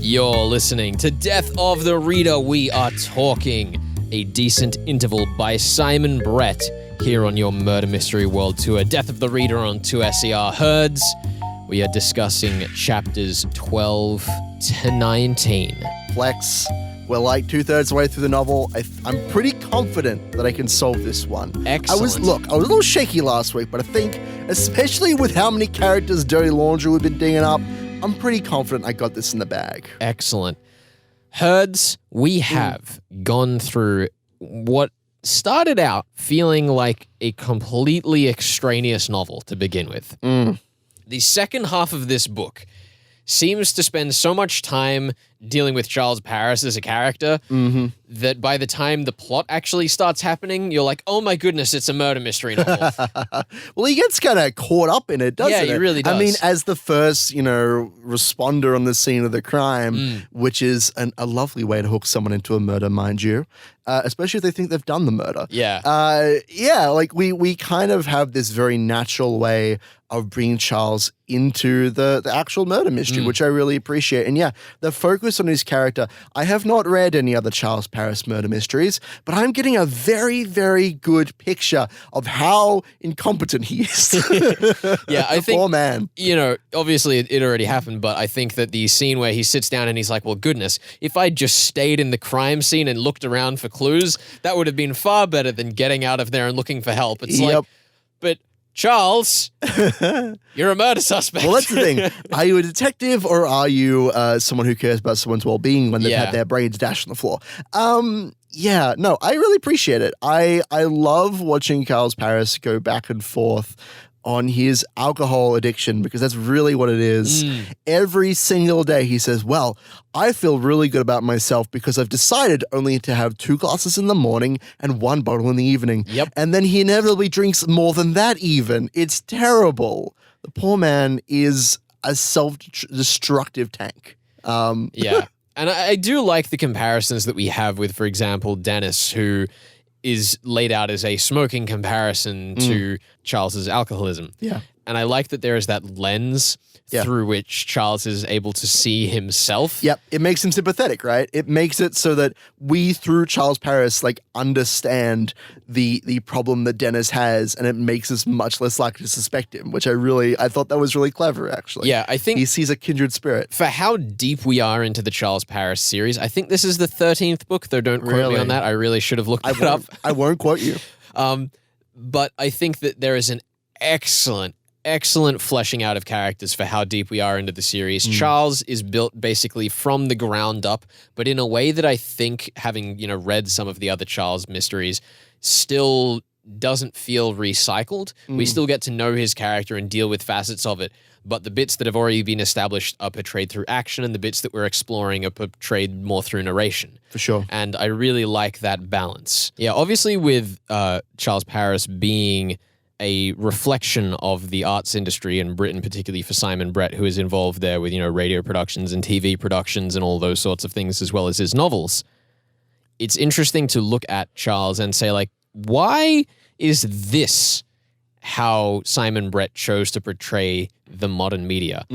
You're listening to Death of the Reader. We are talking A Decent Interval by Simon Brett here on your Murder Mystery World Tour. Death of the Reader on 2SER Herds. We are discussing chapters 12 to 19. Flex, we're like 2/3 the way through the novel. I'm pretty confident that I can solve this one. Excellent. I was a little shaky last week, but I think, especially with how many characters Dirty Laundry we've been digging up, I'm pretty confident I got this in the bag. Excellent. Herds, we have gone through what started out feeling like a completely extraneous novel to begin with. The second half of this book seems to spend so much time dealing with Charles Paris as a character that by the time the plot actually starts happening, you're like, oh my goodness, it's a murder mystery novel. Well, he gets kind of caught up in it, doesn't it? Yeah, he really does. I mean, as the first, responder on the scene of the crime, which is a lovely way to hook someone into a murder, mind you, especially if they think they've done the murder. Yeah. We kind of have this very natural way of bringing Charles into the actual murder mystery, which I really appreciate. And yeah, the focus on his character. I have not read any other Charles Paris murder mysteries, but I'm getting a very, very good picture of how incompetent he is. Yeah, I think, poor man. Obviously it already happened, but I think that the scene where he sits down and he's like, well, goodness, if I just stayed in the crime scene and looked around for clues, that would have been far better than getting out of there and looking for help. It's like, but Charles, you're a murder suspect. Well, that's the thing. Are you a detective or are you someone who cares about someone's well-being when they've had their brains dashed on the floor? I really appreciate it. I love watching Charles Paris go back and forth on his alcohol addiction, because that's really what it is. Every single day he says, well, I feel really good about myself because I've decided only to have 2 glasses in the morning and 1 bottle in the evening. Yep. And then he inevitably drinks more than that even. It's terrible. The poor man is a self-destructive tank. Yeah. And I do like the comparisons that we have with, for example, Dennis, who is laid out as a smoking comparison to Charles's alcoholism. Yeah. And I like that there is that lens through which Charles is able to see himself. Yep. It makes him sympathetic, right? It makes it so that we, through Charles Paris, understand the problem that Dennis has, and it makes us much less likely to suspect him, which I thought that was really clever, actually. Yeah, I think he sees a kindred spirit. For how deep we are into the Charles Paris series, I think this is the 13th book, though don't quote me on that. I really should have looked it up. I won't quote you. But I think that there is an excellent fleshing out of characters for how deep we are into the series. Charles is built basically from the ground up, but in a way that I think, having, read some of the other Charles mysteries, still doesn't feel recycled. We still get to know his character and deal with facets of it, but the bits that have already been established are portrayed through action, and the bits that we're exploring are portrayed more through narration. For sure. And I really like that balance. Yeah, obviously with Charles Paris being a reflection of the arts industry in Britain, particularly for Simon Brett, who is involved there with, radio productions and TV productions and all those sorts of things, as well as his novels. It's interesting to look at Charles and say, why is this how Simon Brett chose to portray the modern media?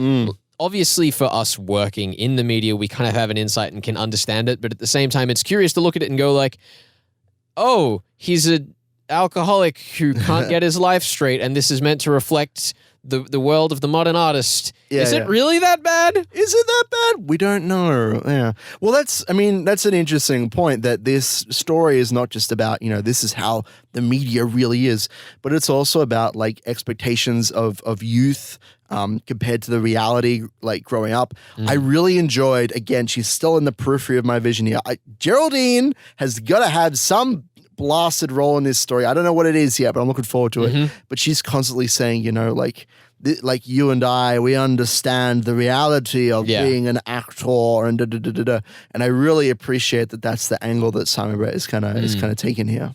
Obviously, for us working in the media, we kind of have an insight and can understand it, but at the same time, it's curious to look at it and go oh, he's an alcoholic who can't get his life straight, and this is meant to reflect the world of the modern artist. Is it really that bad? Is it that bad? We don't know. Yeah. Well, that's an interesting point, that this story is not just about, this is how the media really is, but it's also about expectations of youth compared to the reality, growing up. I really enjoyed, again, she's still in the periphery of my vision here. Geraldine has got to have some blasted role in this story. I don't know what it is yet, but I'm looking forward to it. But she's constantly saying, like you and I, we understand the reality of being an actor and da-da-da-da-da. And I really appreciate that that's the angle that Simon Brett is kind of taking here.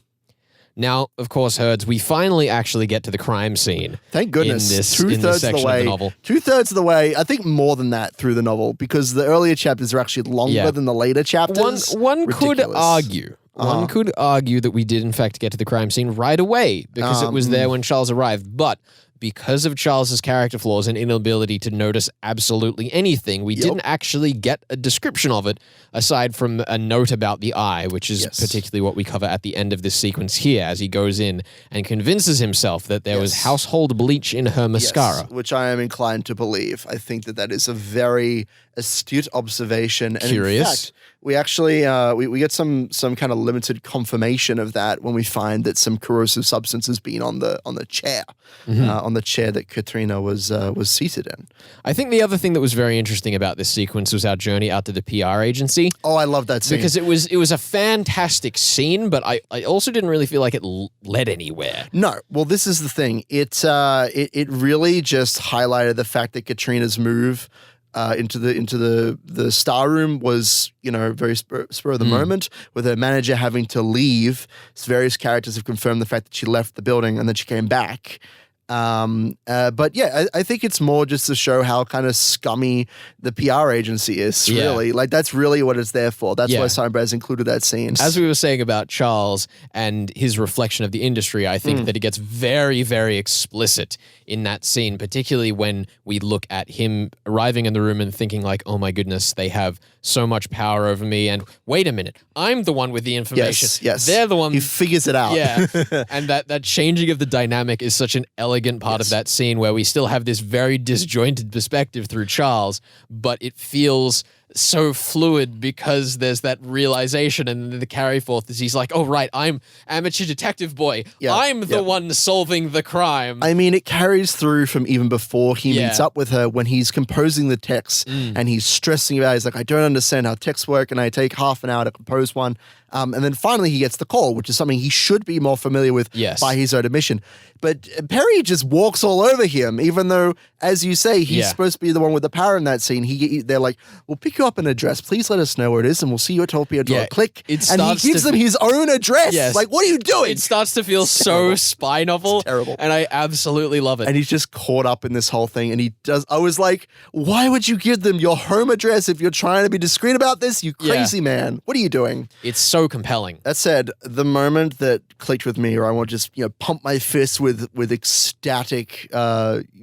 Now, of course, Herds, we finally actually get to the crime scene. Thank goodness. In this section of the novel. 2/3 of the way, I think more than that through the novel, because the earlier chapters are actually longer than the later chapters. One could argue One could argue that we did in fact get to the crime scene right away because it was there when Charles arrived. But because of Charles's character flaws and inability to notice absolutely anything, we didn't actually get a description of it aside from a note about the eye, which is particularly what we cover at the end of this sequence here as he goes in and convinces himself that there was household bleach in her mascara. Yes, which I am inclined to believe. I think that is a very astute observation. And Curious. In fact, we actually we get some kind of limited confirmation of that when we find that some corrosive substance has been on the chair, on the chair that Katrina was seated in. I think the other thing that was very interesting about this sequence was our journey out to the PR agency. Oh, I love that scene because it was a fantastic scene, but I also didn't really feel like it led anywhere. No, well, this is the thing. It really just highlighted the fact that Katrina's move into the star room was, very spur of the moment, with her manager having to leave. Various characters have confirmed the fact that she left the building and then she came back. But yeah, I think it's more just to show how kind of scummy the PR agency is, really. Like, that's really what it's there for. That's why Simon Brez included that scene. As we were saying about Charles and his reflection of the industry, I think that it gets very, very explicit in that scene, particularly when we look at him arriving in the room and thinking like, oh my goodness, they have so much power over me. And wait a minute, I'm the one with the information. Yes. They're the one. He figures it out. Yeah. And that changing of the dynamic is such an elegant part of that scene where we still have this very disjointed perspective through Charles, but it feels so fluid because there's that realization, and the carry forth is he's like, oh right, I'm amateur detective boy. I'm the one solving the crime. I mean, it carries through from even before he meets up with her when he's composing the text and he's stressing about it. He's like, I don't understand how texts work and I take half an hour to compose one. And then finally he gets the call, which is something he should be more familiar with by his own admission. But Perry just walks all over him, even though, as you say, he's supposed to be the one with the power in that scene. They're like, we'll pick you up an address. Please let us know where it is, and we'll see you at 12 p.m. Click. And he gives them his own address. Yes. Like, what are you doing? It starts to feel so spy novel. It's terrible. And I absolutely love it. And he's just caught up in this whole thing. And I was like, why would you give them your home address if you're trying to be discreet about this? You crazy man. What are you doing? It's so compelling. That said, the moment that clicked with me, or I want to just pump my fist with ecstatic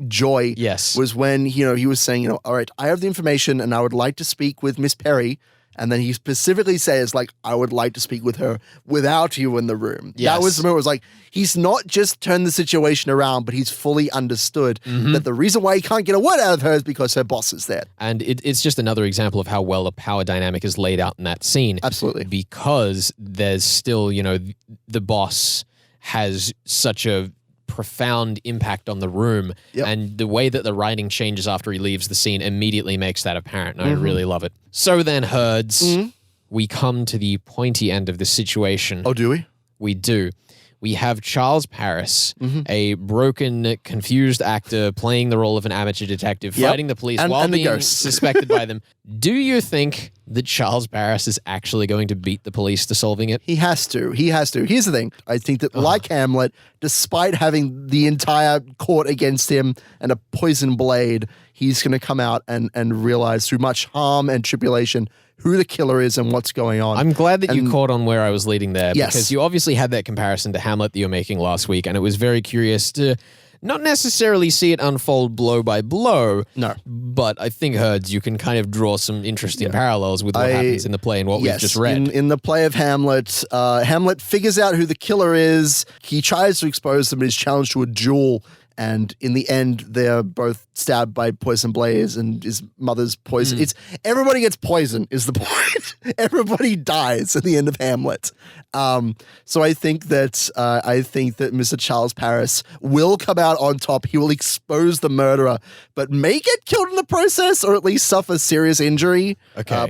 joy, was when he was saying, all right, I have the information and I would like to speak with Miss Perry. And then he specifically says, like, I would like to speak with her without you in the room. Yes. That was the moment. It was like, he's not just turned the situation around, but he's fully understood that the reason why he can't get a word out of her is because her boss is there. And it's just another example of how well the power dynamic is laid out in that scene. Absolutely. Because there's still, the boss has such a profound impact on the room, and the way that the writing changes after he leaves the scene immediately makes that apparent, and I really love it. So then, Herds, we come to the pointy end of the situation. Oh, do we? We do. We have Charles Paris, a broken, confused actor playing the role of an amateur detective, fighting the police while being suspected by them. Do you think that Charles Paris is actually going to beat the police to solving it? He has to. Here's the thing. I think that, like Hamlet, despite having the entire court against him and a poison blade, he's going to come out and realize through much harm and tribulation who the killer is and what's going on. I'm glad that you caught on where I was leading there, because you obviously had that comparison to Hamlet that you're making last week, and it was very curious to not necessarily see it unfold blow by blow. No. But I think, Herds, you can kind of draw some interesting parallels with what happens in the play and what we've just read. In the play of Hamlet, Hamlet figures out who the killer is. He tries to expose them and is challenged to a duel. And in the end, they're both stabbed by poison blades, and his mother's poison. It's everybody gets poisoned is the point. Everybody dies at the end of Hamlet. So I think that Mr. Charles Paris will come out on top. He will expose the murderer, but may get killed in the process, or at least suffer serious injury.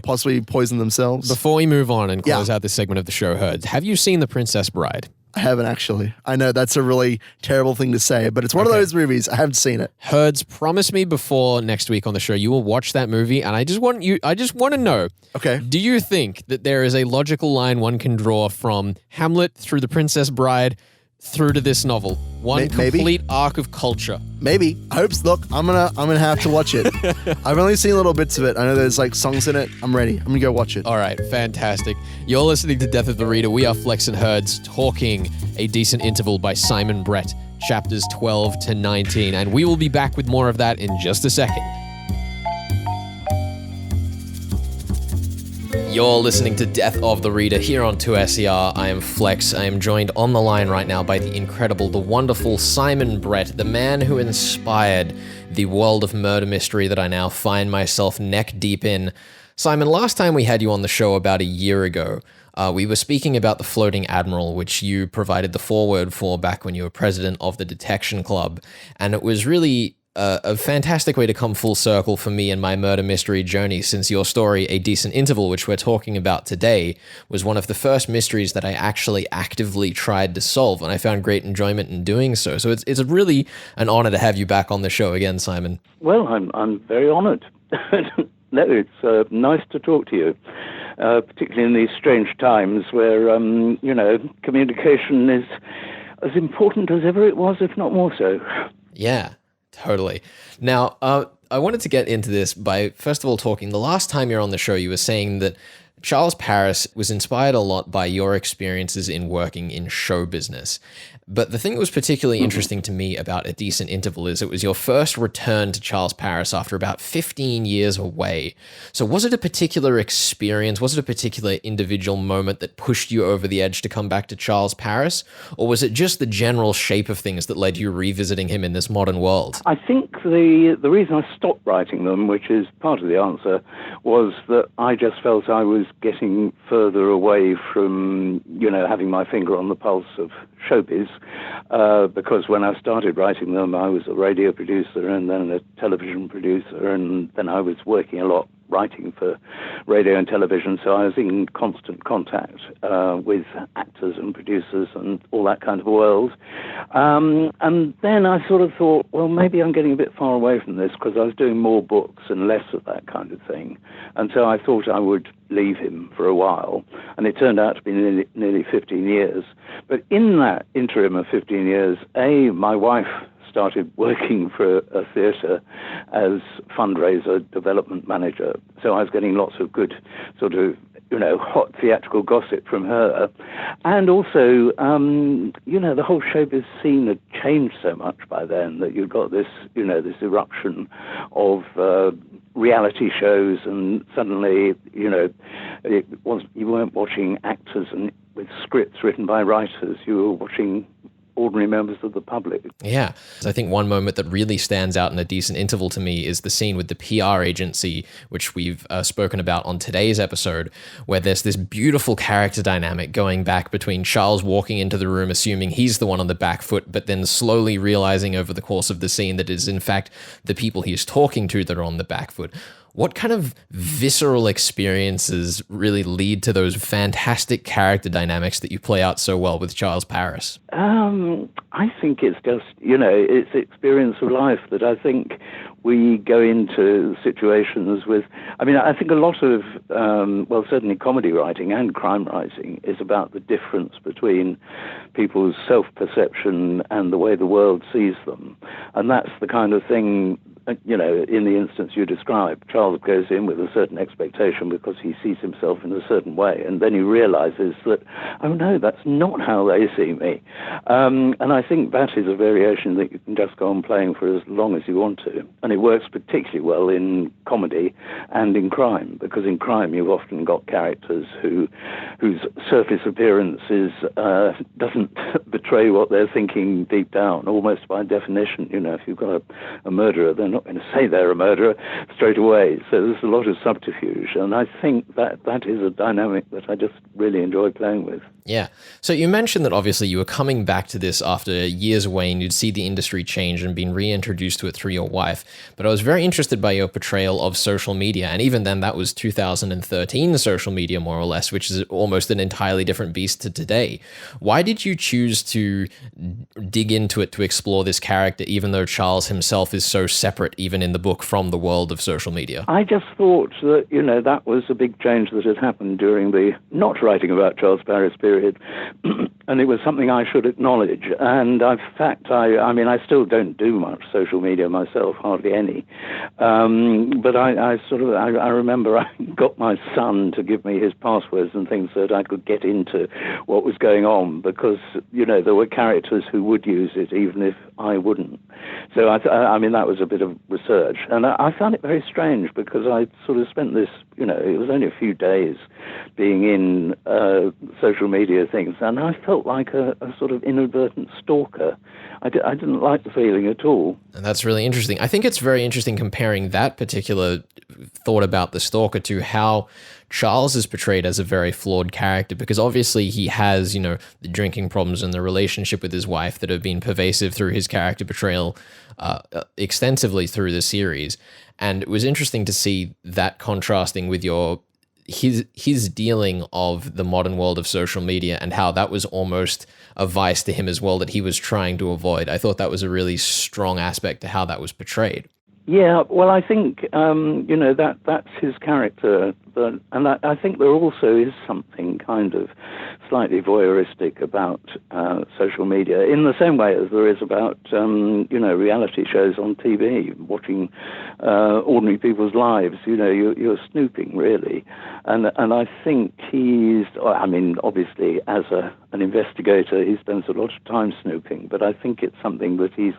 Possibly poison themselves. Before we move on and close out this segment of the show, Herds, have you seen The Princess Bride? I haven't actually. I know that's a really terrible thing to say, but it's one of those movies. I haven't seen it. Herds, promise me before next week on the show you will watch that movie, and I just want to know. Okay. Do you think that there is a logical line one can draw from Hamlet through The Princess Bride through to this novel? One complete arc of culture. Maybe. I hope so. Look, I'm gonna have to watch it. I've only seen little bits of it. I know there's like songs in it. I'm ready. I'm gonna go watch it. All right, fantastic. You're listening to Death of the Reader. We are Flex and Herds, talking A Decent Interval by Simon Brett. chapters 12 to 19. And we will be back with more of that in just a second. You're listening to Death of the Reader here on 2SER. I am Flex. I am joined on the line right now by the incredible, the wonderful Simon Brett, the man who inspired the world of murder mystery that I now find myself neck deep in. Simon, last time we had you on the show about a year ago, we were speaking about the Floating Admiral, which you provided the foreword for back when you were president of the Detection Club. And it was really a fantastic way to come full circle for me and my murder mystery journey, since your story, A Decent Interval, which we're talking about today, was one of the first mysteries that I actually actively tried to solve, and I found great enjoyment in doing so. So it's really an honor to have you back on the show again, Simon. Well, I'm very honored. No, it's nice to talk to you, particularly in these strange times where, communication is as important as ever it was, if not more so. Yeah. Totally. Now, I wanted to get into this by, first of all, talking, the last time you're on the show, you were saying that Charles Paris was inspired a lot by your experiences in working in show business. But the thing that was particularly interesting to me about A Decent Interval is it was your first return to Charles Paris after about 15 years away. So was it a particular experience? Was it a particular individual moment that pushed you over the edge to come back to Charles Paris? Or was it just the general shape of things that led you revisiting him in this modern world? I think the reason I stopped writing them, which is part of the answer, was that I just felt I was getting further away from, having my finger on the pulse of showbiz, because when I started writing them, I was a radio producer and then a television producer, and then I was working a lot writing for radio and television, so I was in constant contact with actors and producers and all that kind of world. And then I sort of thought, well, maybe I'm getting a bit far away from this because I was doing more books and less of that kind of thing. And so I thought I would leave him for a while, and it turned out to be nearly 15 years. But in that interim of 15 years, my wife started working for a theatre as fundraiser development manager. So I was getting lots of good sort of, hot theatrical gossip from her. And also, the whole showbiz scene had changed so much by then that you've got this, this eruption of reality shows, and suddenly, you weren't watching actors and with scripts written by writers, you were watching ordinary members of the public. Yeah. I think one moment that really stands out in A Decent Interval to me is the scene with the PR agency, which we've spoken about on today's episode, where there's this beautiful character dynamic going back between Charles walking into the room, assuming he's the one on the back foot, but then slowly realizing over the course of the scene that it is in fact the people he's talking to that are on the back foot. What kind of visceral experiences really lead to those fantastic character dynamics that you play out so well with Charles Paris? I think it's just, it's the experience of life that I think we go into situations with. I mean, I think a lot of, certainly comedy writing and crime writing is about the difference between people's self-perception and the way the world sees them. And that's the kind of thing, in the instance you described. Charles goes in with a certain expectation because he sees himself in a certain way, and then he realizes that, oh no, that's not how they see me. And I think that is a variation that you can just go on playing for as long as you want to. And it works particularly well in comedy and in crime, because in crime you've often got characters whose surface appearance doesn't betray what they're thinking deep down, almost by definition. If you've got a murderer, they're not going to say they're a murderer straight away. So there's a lot of subterfuge, and I think that is a dynamic that I just really enjoy playing with. Yeah. So you mentioned that obviously you were coming back to this after years away and you'd see the industry change and been reintroduced to it through your wife. But I was very interested by your portrayal of social media. And even then, that was 2013 social media, more or less, which is almost an entirely different beast to today. Why did you choose to dig into it to explore this character, even though Charles himself is so separate, even in the book, from the world of social media? I just thought that, that was a big change that had happened during the not writing about Charles Paris period. And it was something I should acknowledge. And in fact, I mean, I still don't do much social media myself, hardly any. But I remember I got my son to give me his passwords and things so that I could get into what was going on, because, there were characters who would use it even if I wouldn't. So, I mean, that was a bit of research. And I found it very strange, because I sort of spent this, it was only a few days being in social media things, and I felt like a sort of inadvertent stalker. I didn't like the feeling at all. And that's really interesting. I think it's very interesting comparing that particular thought about the stalker to how Charles is portrayed as a very flawed character, because obviously he has, the drinking problems and the relationship with his wife that have been pervasive through his character portrayal extensively through the series. And it was interesting to see that contrasting with his dealing of the modern world of social media, and how that was almost a vice to him as well that he was trying to avoid. I thought that was a really strong aspect to how that was portrayed. Yeah, well, I think, that's his character. And I think there also is something kind of slightly voyeuristic about social media, in the same way as there is about, reality shows on TV, watching ordinary people's lives. You're snooping, really. And I think obviously, as an investigator, he spends a lot of time snooping, but I think it's something that he's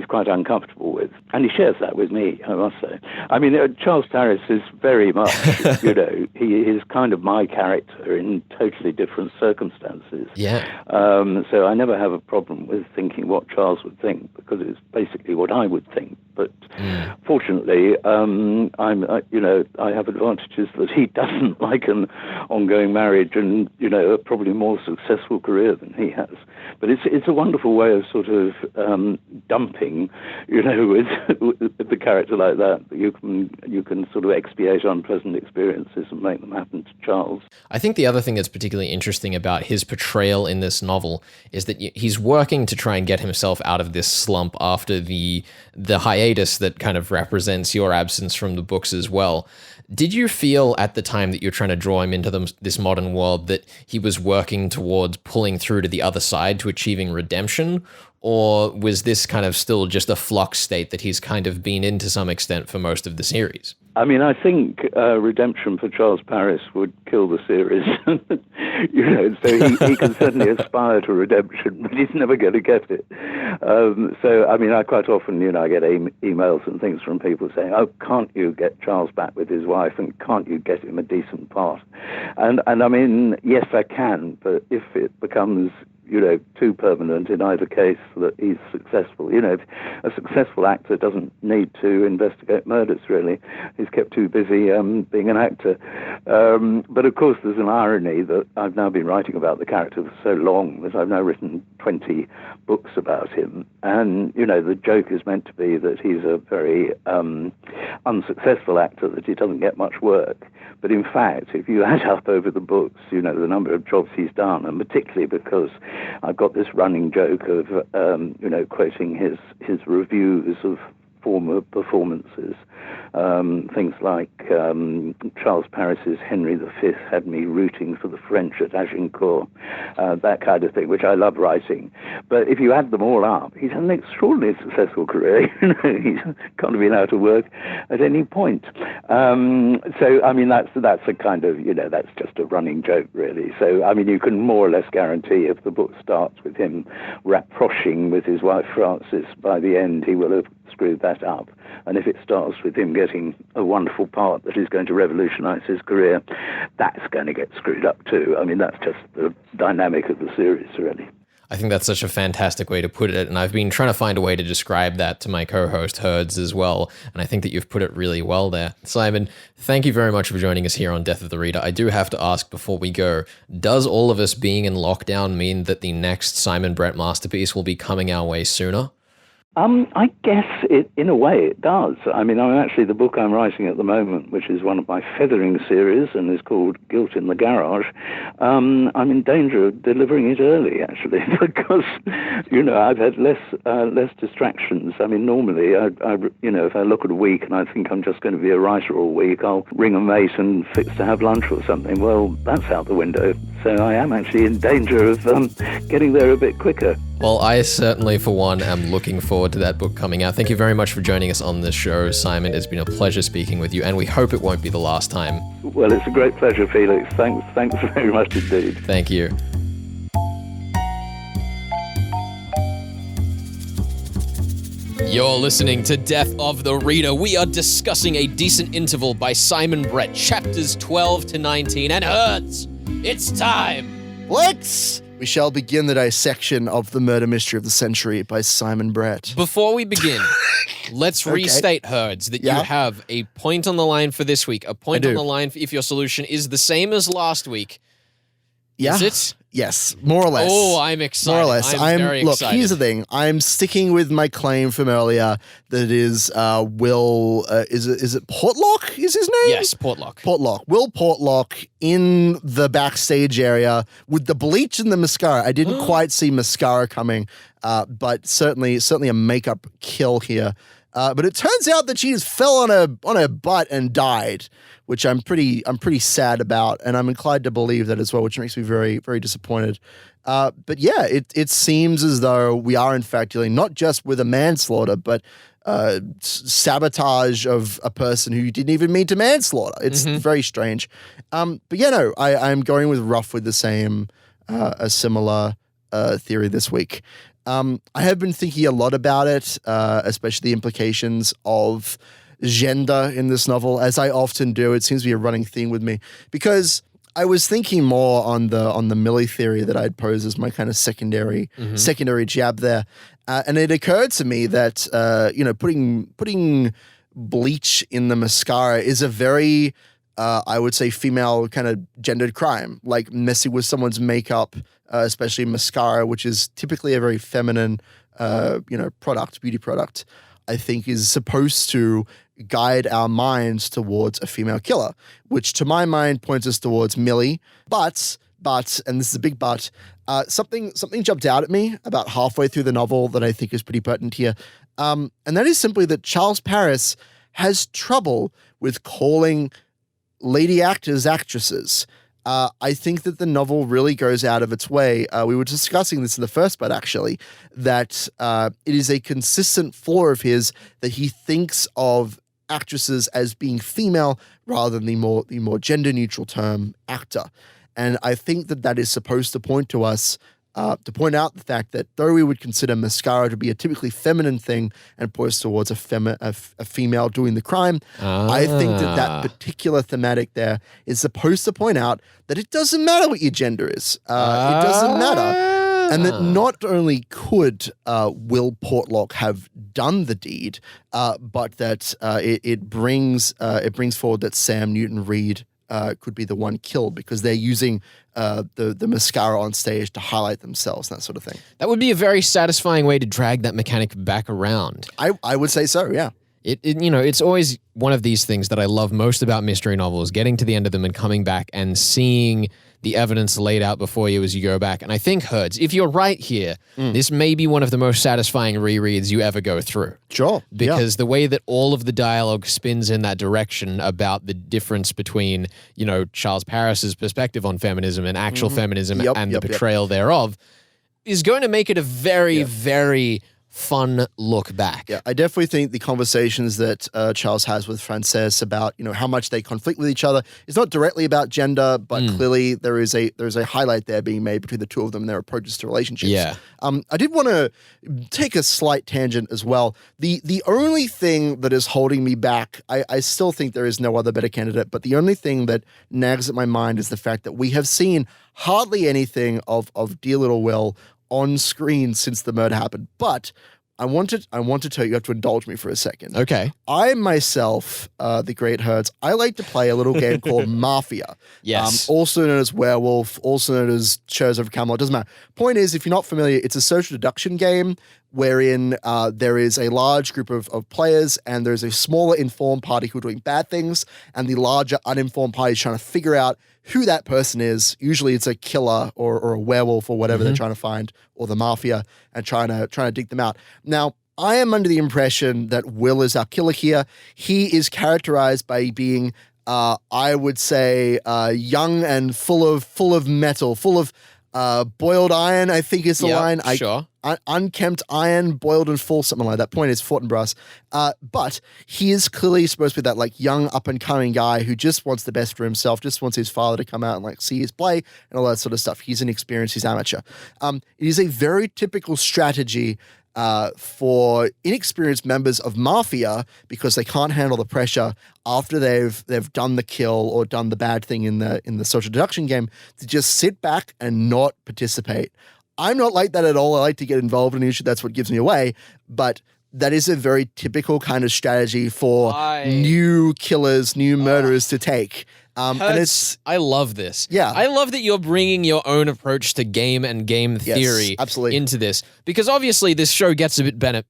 quite uncomfortable with. And he shares that with me, I must say. I mean, Charles Paris is very much, he is kind of my character in totally different circumstances. Yeah. So I never have a problem with thinking what Charles would think, because it's basically what I would think. But fortunately, I have advantages that he doesn't, like an ongoing marriage and, a probably more successful career than he has. But it's a wonderful way of sort of dumping, with the character like that. You can sort of expiate unpleasant experiences and make them happen to Charles. I think the other thing that's particularly interesting about his portrayal in this novel is that he's working to try and get himself out of this slump after the hiatus that kind of represents your absence from the books as well. Did you feel at the time that you're trying to draw him into this modern world that he was working towards pulling through to the other side to achieving redemption? Or was this kind of still just a flux state that he's kind of been in to some extent for most of the series? I mean, I think redemption for Charles Paris would kill the series. So he can certainly aspire to redemption, but he's never going to get it. So, I mean, I quite often, I get emails and things from people saying, "Oh, can't you get Charles back with his wife, and can't you get him a decent part?" And I mean, yes, I can, but if it becomes too permanent in either case that he's successful. A successful actor doesn't need to investigate murders, really. He's kept too busy being an actor. But of course, there's an irony that I've now been writing about the character for so long that I've now written 20 books about him. And, the joke is meant to be that he's a very unsuccessful actor, that he doesn't get much work. But in fact, if you add up over the books, the number of jobs he's done, and particularly because I've got this running joke of, quoting his reviews of former performances, things like Charles Paris's Henry V had me rooting for the French at Agincourt, that kind of thing, which I love writing. But if you add them all up, he's had an extraordinarily successful career. He's kind of been out of work at any point. So, I mean, that's a kind of, that's just a running joke, really. So, I mean, you can more or less guarantee if the book starts with him rapproching with his wife Frances, by the end he will have screwed that up. And if it starts with him getting a wonderful part that is going to revolutionize his career, that's going to get screwed up too. I mean, that's just the dynamic of the series, really. I think that's such a fantastic way to put it, and I've been trying to find a way to describe that to my co-host Herds as well, and I think that you've put it really well there. Simon, thank you very much for joining us here on Death of the Reader. I do have to ask before we go, does all of us being in lockdown mean that the next Simon Brett masterpiece will be coming our way sooner? I guess it, in a way, it does. I mean, the book I'm writing at the moment, which is one of my feathering series and is called Guilt in the Garage, I'm in danger of delivering it early, actually, because, I've had less distractions. I mean, normally, if I look at a week and I think I'm just going to be a writer all week, I'll ring a mate and fix to have lunch or something. Well, that's out the window. So I am actually in danger of getting there a bit quicker. Well, I certainly, for one, am looking forward to that book coming out. Thank you very much for joining us on this show, Simon. It's been a pleasure speaking with you, and we hope it won't be the last time. Well, it's a great pleasure, Felix. Thanks very much indeed. Thank you. You're listening to Death of the Reader. We are discussing A Decent Interval by Simon Brett, chapters 12 to 19, and Herds, it's time! Let's! We shall begin the dissection of The Murder Mystery of the Century by Simon Brett. Before we begin, let's restate, Herds, that you have a point on the line for this week, a point on the line if your solution is the same as last week. Yeah. Is it? Yes, more or less. Oh, I'm excited. More or less. I'm very look, excited. Here's the thing. I'm sticking with my claim from earlier that is Will, is it Portlock is his name? Yes, Portlock. Will Portlock in the backstage area with the bleach and the mascara. I didn't quite see mascara coming, but certainly a makeup kill here. But it turns out that she just fell on her butt and died, which I'm pretty sad about, and I'm inclined to believe that as well, which makes me very, very disappointed. But yeah, it seems as though we are in fact dealing not just with a manslaughter, but sabotage of a person who didn't even mean to manslaughter. It's very strange. But yeah, no, I'm going with the same, a similar theory this week. I have been thinking a lot about it, especially the implications of gender in this novel, as I often do. It seems to be a running theme with me, because I was thinking more on the Millie theory that I'd pose as my kind of secondary jab there, and it occurred to me that putting bleach in the mascara is a very I would say female kind of gendered crime, like messing with someone's makeup, especially mascara, which is typically a very feminine, beauty product, I think is supposed to guide our minds towards a female killer, which to my mind points us towards Millie. But, and this is a big but, something jumped out at me about halfway through the novel that I think is pretty pertinent here. And that is simply that Charles Paris has trouble with calling lady actors actresses. I think that the novel really goes out of its way. We were discussing this in the first part, actually, that it is a consistent flaw of his that he thinks of actresses as being female rather than the more gender neutral term actor. And I think that is supposed to point to us, to point out the fact that though we would consider mascara to be a typically feminine thing and point us towards a female doing the crime, I think that particular thematic there is supposed to point out that it doesn't matter what your gender is. It doesn't matter. And that not only could Will Portlock have done the deed, but that it brings forward that Sam Newton-Reed could be the one killed because they're using the mascara on stage to highlight themselves and that sort of thing. That would be a very satisfying way to drag that mechanic back around. I would say so, yeah. It's always one of these things that I love most about mystery novels, getting to the end of them and coming back and seeing the evidence laid out before you as you go back. And I think, Herds, if you're right here, this may be one of the most satisfying rereads you ever go through. Sure. Because the way that all of the dialogue spins in that direction about the difference between, Charles Paris's perspective on feminism and actual feminism and the portrayal thereof is going to make it a very, very fun look back. Yeah, I definitely think the conversations that Charles has with Frances about, how much they conflict with each other is not directly about gender, but clearly there's a highlight there being made between the two of them and their approaches to relationships. Yeah. I did want to take a slight tangent as well. The only thing that is holding me back, I still think there is no other better candidate, but the only thing that nags at my mind is the fact that we have seen hardly anything of dear little Will on screen since the murder happened. But I want to tell you, you have to indulge me for a second. Okay. I myself, the great Herds, I like to play a little game called Mafia. Yes. Also known as Werewolf, also known as Shadows of Camelot, doesn't matter. Point is, if you're not familiar, it's a social deduction game wherein there is a large group of players and there's a smaller informed party who are doing bad things, and the larger uninformed party is trying to figure out who that person is. Usually it's a killer or a werewolf or whatever they're trying to find, or the mafia, and trying to dig them out. Now, I am under the impression that Will is our killer here. He is characterized by being, I would say, young and full of metal, full of boiled iron, I think is the line. Sure. Unkempt iron, boiled and full, something like that. Point is Fortinbras. But he is clearly supposed to be that like young up and coming guy who just wants the best for himself, just wants his father to come out and like see his play and all that sort of stuff. He's inexperienced, he's amateur. It is a very typical strategy for inexperienced members of mafia, because they can't handle the pressure after they've done the kill or done the bad thing in the social deduction game, to just sit back and not participate. I'm not like that at all. I like to get involved in the issue. That's what gives me away. But that is a very typical kind of strategy for new killers, new murderers to take. And I love this. Yeah. I love that you're bringing your own approach to game and game theory absolutely. into this, because obviously this show gets a bit better.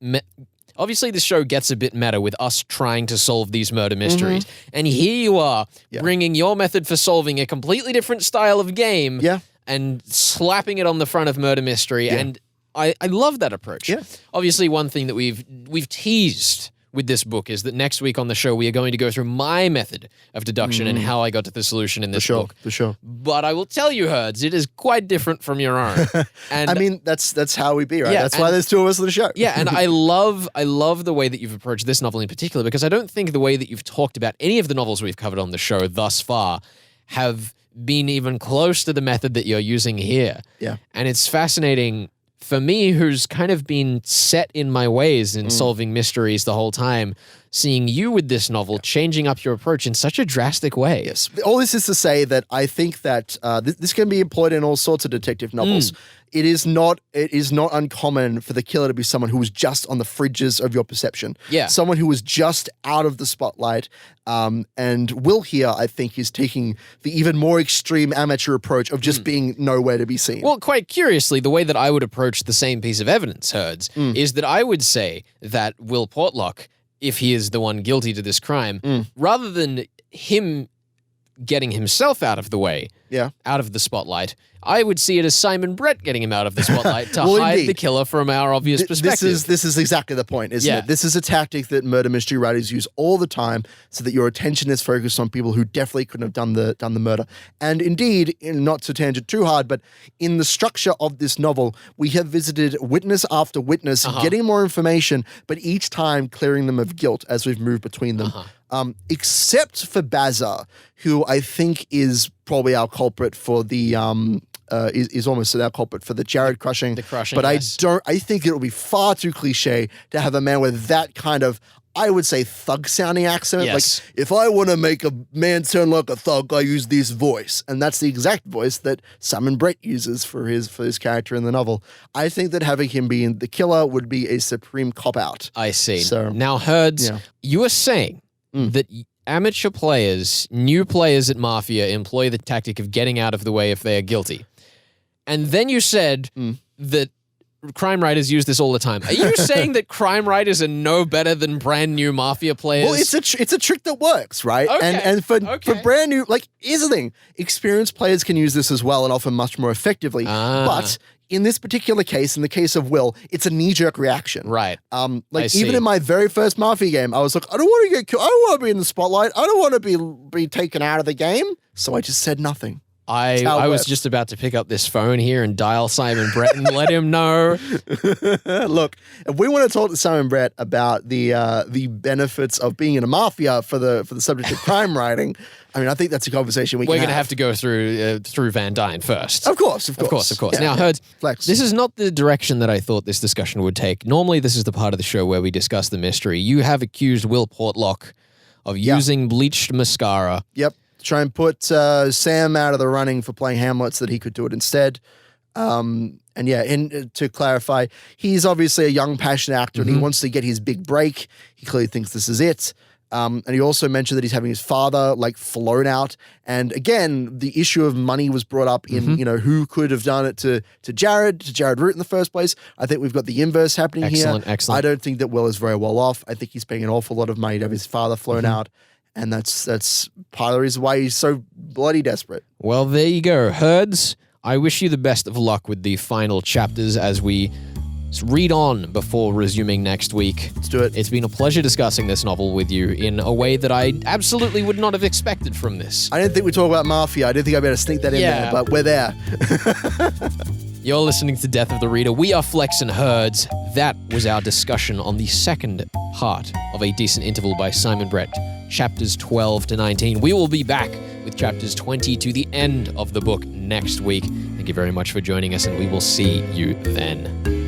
Obviously, this show gets a bit meta with us trying to solve these murder mysteries. And here you are bringing your method for solving a completely different style of game and slapping it on the front of murder mystery. And I love that approach. Yeah. Obviously, one thing that we've teased with this book is that next week on the show, we are going to go through my method of deduction and how I got to the solution in this book. For sure. But I will tell you, Herds, it is quite different from your own. And I mean, that's how we be, right? That's why there's two of us on the show. Yeah, and I love the way that you've approached this novel in particular, because I don't think the way that you've talked about any of the novels we've covered on the show thus far have been even close to the method that you're using here. Yeah. And it's fascinating for me, who's kind of been set in my ways in solving mysteries the whole time, seeing you with this novel changing up your approach in such a drastic way. Yes. All this is to say that I think that this can be employed in all sorts of detective novels. It is not uncommon for the killer to be someone who was just on the fringes of your perception. Yeah. Someone who was just out of the spotlight. And Will here, I think, is taking the even more extreme amateur approach of just being nowhere to be seen. Well, quite curiously, the way that I would approach the same piece of evidence, Herds, is that I would say that Will Portlock, if he is the one guilty to this crime, rather than him getting himself out of the way, out of the spotlight, I would see it as Simon Brett getting him out of the spotlight to hide the killer from our obvious perspective. This is exactly the point, isn't it? This is a tactic that murder mystery writers use all the time, so that your attention is focused on people who definitely couldn't have done the murder. And indeed, not to tangent too hard, but in the structure of this novel, we have visited witness after witness, getting more information, but each time clearing them of guilt as we've moved between them. Except for Bazza, who I think is probably our culprit for the is almost our culprit for the Jared crushing. The crushing, but yes. I think it would be far too cliche to have a man with that kind of, I would say, thug-sounding accent. Yes. Like, if I want to make a man sound like a thug, I use this voice. And that's the exact voice that Simon Brett uses for his character in the novel. I think that having him be the killer would be a supreme cop-out. I see. So, now, Herds, you are saying that amateur players, new players at Mafia, employ the tactic of getting out of the way if they are guilty. And then you said that crime writers use this all the time. Are you saying that crime writers are no better than brand new Mafia players? Well, it's a trick that works, right? Okay. And for brand new, like, here's the thing. Experienced players can use this as well and often much more effectively. But in this particular case, in the case of Will, it's a knee-jerk reaction. Right. Like, even in my very first Mafia game, I was like, I don't want to get killed. I don't want to be in the spotlight. I don't want to be taken out of the game. So I just said nothing. I was just about to pick up this phone here and dial Simon Brett and let him know. Look, if we want to talk to Simon Brett about the benefits of being in a mafia for the subject of crime writing, I mean, I think that's a conversation we're going to have to go through Van Dyne first. Of course. Yeah. Now, Herds, this is not the direction that I thought this discussion would take. Normally, this is the part of the show where we discuss the mystery. You have accused Will Portlock of using bleached mascara. Yep. Try and put Sam out of the running for playing Hamlet so that he could do it instead. And to clarify, he's obviously a young, passionate actor and he wants to get his big break. He clearly thinks this is it. And he also mentioned that he's having his father like flown out. And again, the issue of money was brought up in, who could have done it to Jared Root in the first place. I think we've got the inverse happening here. Excellent. I don't think that Will is very well off. I think he's paying an awful lot of money to have his father flown out. And that's part of the reason why he's so bloody desperate. Well, there you go. Herds, I wish you the best of luck with the final chapters as we read on before resuming next week. Let's do it. It's been a pleasure discussing this novel with you in a way that I absolutely would not have expected from this. I didn't think we'd talk about Mafia. I didn't think I'd better sneak that in there, but we're there. You're listening to Death of the Reader. We are Flex and Herds. That was our discussion on the second part of A Decent Interval by Simon Brett, chapters 12 to 19. We will be back with chapters 20 to the end of the book next week. Thank you very much for joining us, and we will see you then.